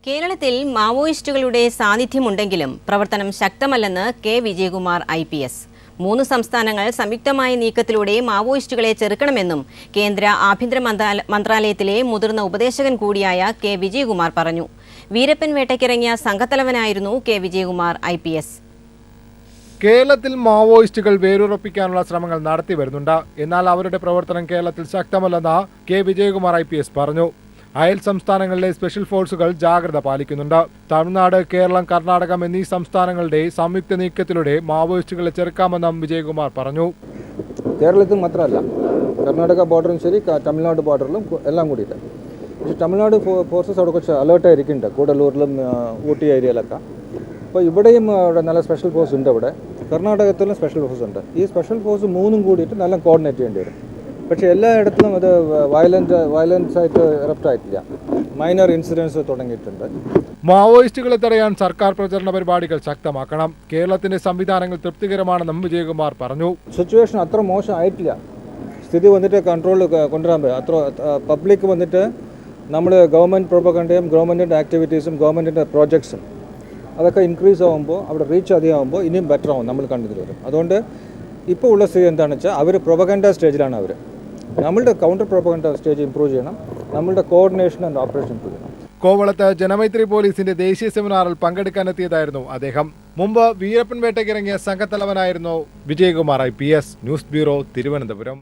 കേരളത്തിൽ മാവോയിസ്റ്റുകളുടെ സാന്നിധ്യമുണ്ടെങ്കിലും പ്രവർത്തനം ശക്തമല്ലെന്ന് K Vijayakumar IPS. 3 സംസ്ഥാനങ്ങൾ സംയുക്തമായ നീക്കത്തിലൂടെ മാവോയിസ്റ്റുകളെ ചെറുക്കണമെന്നും കേന്ദ്ര ആഭ്യന്തര മന്ത്രാലയത്തിലെ മുതിർന്ന ഉപദേശകൻ കൂടിയായ കെ വിജയകുമാർ പറഞ്ഞു. വീരപ്പൻ വേട്ടയ്ക്കിറങ്ങിയ സംഘത്തലവനായിരുന്നു കെ വിജയകുമാർ IPS. കേരളത്തിൽ മാവോയിസ്റ്റുകൾ വേരുറപ്പിക്കാനുള്ള ശ്രമങ്ങൾ നടത്തി വരുന്നുണ്ട്. എന്നാൽ അവരുടെ പ്രവർത്തനം കേരളത്തിൽ ശക്തമല്ലെന്ന് കെ വിജയകുമാർ IPS പറഞ്ഞു. അയൽ സംസ്ഥാനങ്ങളിലെ സ്പെഷ്യൽ ഫോഴ്സുകൾ ജാഗ്രത പാലിക്കുന്നുണ്ട്. തമിഴ്നാട്, കേരളം, കർണാടകം എന്നീ സംസ്ഥാനങ്ങളുടെ സംയുക്ത നീക്കത്തിലൂടെ മാവോയിസ്റ്റുകളെ ചെറുക്കാമെന്നും വിജയകുമാർ പറഞ്ഞു. കേരളത്തിൽ മാത്രമല്ല, കർണാടക ബോർഡറും ശരി, തമിഴ്നാട് ബോർഡറിലും എല്ലാം കൂടിയിട്ട്. പക്ഷേ തമിഴ്നാട് ഫോഴ്സസ് അവിടെ കുറച്ച് അലേർട്ടായിരിക്കുന്നുണ്ട്, കൂടല്ലൂരിലും ഊട്ടി ഏരിയയിലൊക്കെ. അപ്പോൾ ഇവിടെയും അവിടെ നല്ല സ്പെഷ്യൽ ഫോഴ്സ് ഉണ്ട്. ഇവിടെ കർണാടകത്തിലും സ്പെഷ്യൽ ഫോഴ്സ് ഉണ്ട്. ഈ സ്പെഷ്യൽ ഫോഴ്സ് 3 കൂടിയിട്ട് നല്ല കോർഡിനേറ്റ് ചെയ്യേണ്ടി വരും. പക്ഷേ എല്ലായിടത്തിലും അത് വയലൻസ് ആയിട്ട് എറപ്റ്റ് ആയിട്ടില്ല. മൈനർ ഇൻസിഡൻസ് തുടങ്ങിയിട്ടുണ്ട്. മാവോയിസ്റ്റുകളെ തടയാൻ സർക്കാർ പ്രചരണ പരിപാടികൾ ശക്തമാക്കണം. കേരളത്തിന്റെ സംവിധാനങ്ങൾ തൃപ്തികരമാണെന്നും വിജയകുമാർ പറഞ്ഞു. സിറ്റുവേഷൻ അത്ര മോശം ആയിട്ടില്ല. സ്ഥിതി വന്നിട്ട് കൺട്രോളിൽ കൊണ്ടുവരാൻ പറ്റും. അത്ര പബ്ലിക് വന്നിട്ട് നമ്മൾ ഗവൺമെൻറ് പ്രൊപ്പഗണ്ടയും ഗവൺമെൻറ്റിൻ്റെ ആക്ടിവിറ്റീസും ഗവൺമെൻറ്റിൻ്റെ പ്രോജക്ട്സും അതൊക്കെ ഇൻക്രീസ് ആകുമ്പോൾ, അവിടെ റീച്ച് അധികമാകുമ്പോൾ ഇനിയും ബെറ്റർ ആവും നമ്മൾ കണ്ടതിൽ വരും. അതുകൊണ്ട് ഇപ്പോൾ ഉള്ള സ്ഥിതി എന്താണെന്ന് വെച്ചാൽ അവർ പ്രൊപ്പഗണ്ട സ്റ്റേജിലാണ്. നമ്മളുടെ കൗണ്ടർ പ്രൊപ്പഗണ്ട സ്റ്റേജ് ഇംപ്രൂവ് ചെയ്യണം. നമ്മളുടെ കോർഡിനേഷൻ ആൻഡ് ഓപ്പറേഷൻ ഇംപ്രൂവ് ചെയ്യണം. കോവളത്ത് ജനമൈത്രി പോലീസിന്റെ ദേശീയ സെമിനാറിൽ പങ്കെടുക്കാനെത്തിയതായിരുന്നു അദ്ദേഹം. മുമ്പ് വീരപ്പൻ വേട്ടയ്ക്കിറങ്ങിയ സംഘത്തലവനായിരുന്നു Vijayakumar IPS. News bureau, Thiruvananthapuram.